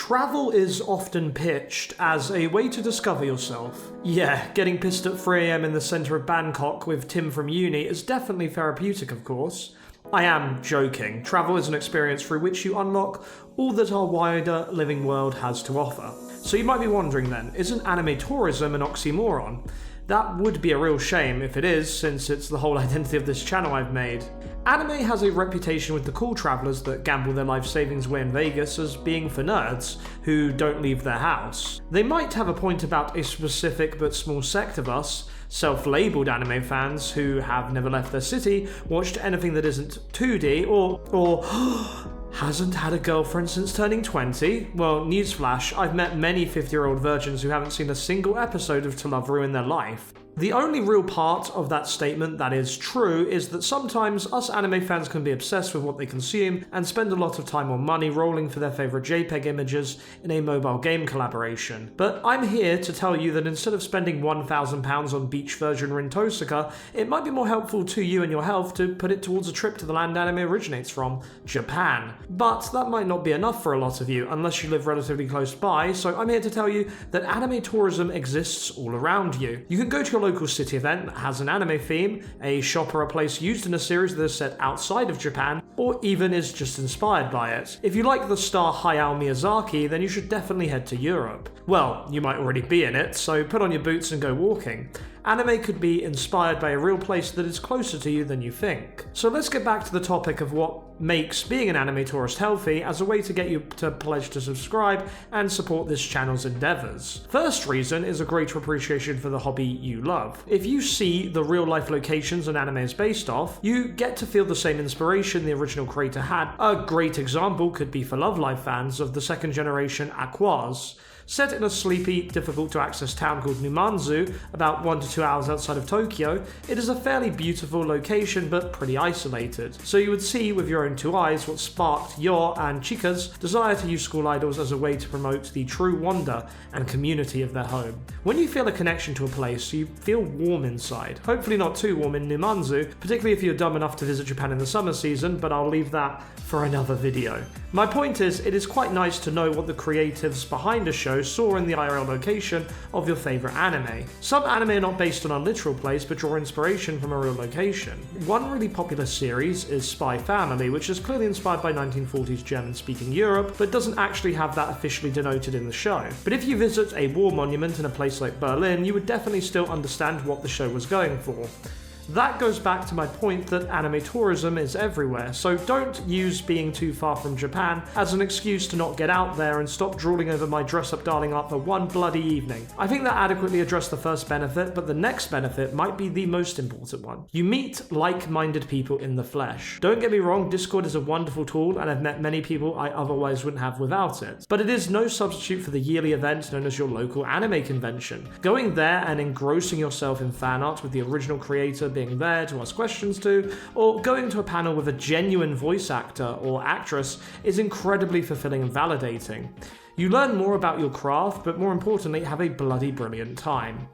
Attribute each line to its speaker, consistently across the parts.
Speaker 1: Travel is often pitched as a way to discover yourself. Yeah, getting pissed at 3 AM in the centre of Bangkok with Tim from uni is definitely therapeutic, of course. I am joking. Travel is an experience through which you unlock all that our wider living world has to offer. So you might be wondering then, isn't anime tourism an oxymoron? That would be a real shame if it is, since it's the whole identity of this channel I've made. Anime has a reputation with the cool travellers that gamble their life savings away in Vegas as being for nerds who don't leave their house. They might have a point about a specific but small sect of us, self-labelled anime fans who have never left their city, watched anything that isn't 2D, or hasn't had a girlfriend since turning 20? Well, newsflash, I've met many 50-year-old virgins who haven't seen a single episode of To Love ruin their life. The only real part of that statement that is true is that sometimes us anime fans can be obsessed with what they consume and spend a lot of time or money rolling for their favourite JPEG images in a mobile game collaboration. But I'm here to tell you that instead of spending £1,000 on beach version Rintosaka, it might be more helpful to you and your health to put it towards a trip to the land anime originates from, Japan. But that might not be enough for a lot of you, unless you live relatively close by, so I'm here to tell you that anime tourism exists all around you. You can go to your local city event that has an anime theme, a shop or a place used in a series that is set outside of Japan, or even is just inspired by it. If you like the star Hayao Miyazaki, then you should definitely head to Europe. Well, you might already be in it, so put on your boots and go walking. Anime could be inspired by a real place that is closer to you than you think. So let's get back to the topic of what makes being an anime tourist healthy as a way to get you to pledge to subscribe and support this channel's endeavours. First reason is a greater appreciation for the hobby you love. If you see the real life locations an anime is based off, you get to feel the same inspiration the original creator had. A great example could be for Love Live fans of the second generation Aquaz. Set in a sleepy, difficult to access town called Numanzu, about 1 to 2 hours outside of Tokyo, it is a fairly beautiful location but pretty isolated. So you would see with your own 2 eyes what sparked your and Chika's desire to use school idols as a way to promote the true wonder and community of their home. When you feel a connection to a place, you feel warm inside. Hopefully not too warm in Numanzu, particularly if you're dumb enough to visit Japan in the summer season, but I'll leave that for another video. My point is, it is quite nice to know what the creatives behind a show saw in the IRL location of your favourite anime. Some anime are not based on a literal place but draw inspiration from a real location. One really popular series is Spy Family, which is clearly inspired by 1940s German-speaking Europe but doesn't actually have that officially denoted in the show. But if you visit a war monument in a place like Berlin, you would definitely still understand what the show was going for. That goes back to my point that anime tourism is everywhere, so don't use being too far from Japan as an excuse to not get out there and stop drooling over my dress-up darling art for one bloody evening. I think that adequately addressed the first benefit, but the next benefit might be the most important one. You meet like-minded people in the flesh. Don't get me wrong, Discord is a wonderful tool and I've met many people I otherwise wouldn't have without it, but it is no substitute for the yearly event known as your local anime convention. Going there and engrossing yourself in fan art with the original creator being there to ask questions to, or going to a panel with a genuine voice actor or actress is incredibly fulfilling and validating. You learn more about your craft, but more importantly, have a bloody brilliant time.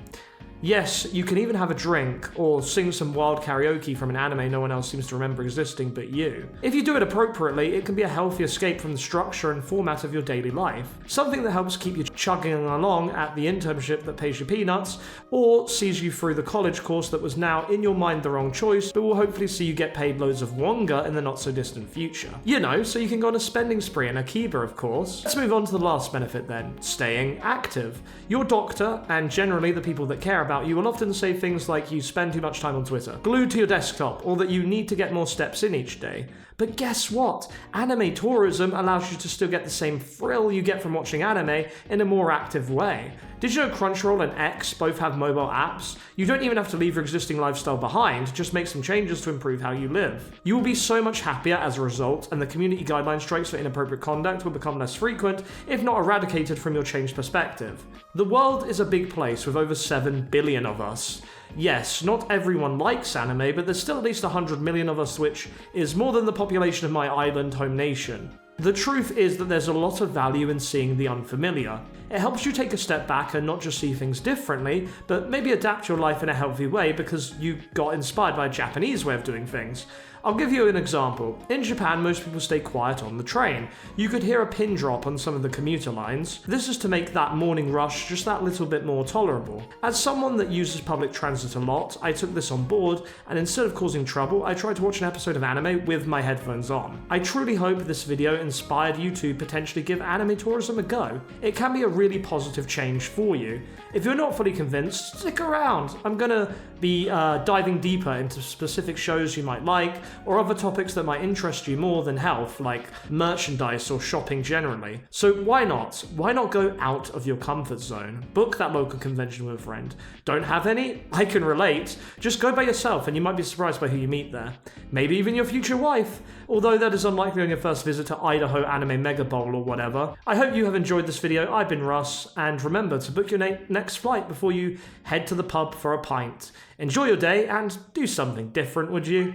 Speaker 1: Yes, you can even have a drink, or sing some wild karaoke from an anime no one else seems to remember existing but you. If you do it appropriately, it can be a healthy escape from the structure and format of your daily life. Something that helps keep you chugging along at the internship that pays you peanuts, or sees you through the college course that was now in your mind the wrong choice, but will hopefully see you get paid loads of wonga in the not so distant future. You know, so you can go on a spending spree in Akiba, of course. Let's move on to the last benefit then, staying active. Your doctor, and generally the people that care about you, will often say things like you spend too much time on Twitter, glued to your desktop, or that you need to get more steps in each day. But guess what? Anime tourism allows you to still get the same thrill you get from watching anime in a more active way. Did you know Crunchyroll and X both have mobile apps? You don't even have to leave your existing lifestyle behind, just make some changes to improve how you live. You will be so much happier as a result, and the community guideline strikes for inappropriate conduct will become less frequent, if not eradicated from your changed perspective. The world is a big place with over 7 billion of us. Yes, not everyone likes anime, but there's still at least 100 million of us, which is more than the population of my island home nation. The truth is that there's a lot of value in seeing the unfamiliar. It helps you take a step back and not just see things differently, but maybe adapt your life in a healthy way because you got inspired by a Japanese way of doing things. I'll give you an example. In Japan, most people stay quiet on the train. You could hear a pin drop on some of the commuter lines. This is to make that morning rush just that little bit more tolerable. As someone that uses public transit a lot, I took this on board, and instead of causing trouble, I tried to watch an episode of anime with my headphones on. I truly hope this video inspired you to potentially give anime tourism a go. It can be a really positive change for you. If you're not fully convinced, stick around. I'm gonna be diving deeper into specific shows you might like, or other topics that might interest you more than health, like merchandise or shopping generally. So why not? Why not go out of your comfort zone? Book that local convention with a friend. Don't have any? I can relate. Just go by yourself and you might be surprised by who you meet there. Maybe even your future wife. Although that is unlikely on your first visit to Idaho Anime Mega Bowl or whatever. I hope you have enjoyed this video. I've been Russ, and remember to book your next flight before you head to the pub for a pint. Enjoy your day and do something different, would you?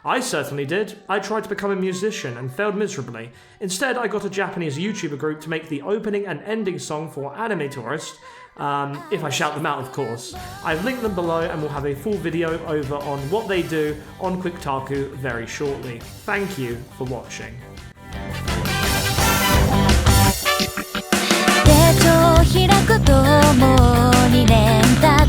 Speaker 1: I certainly did. I tried to become a musician and failed miserably. Instead, I got a Japanese YouTuber group to make the opening and ending song for Anime Tourist. If I shout them out, of course. I've linked them below and we'll have a full video over on what they do on Quicktaiku very shortly. Thank you for watching. 手帳を開くともに連帯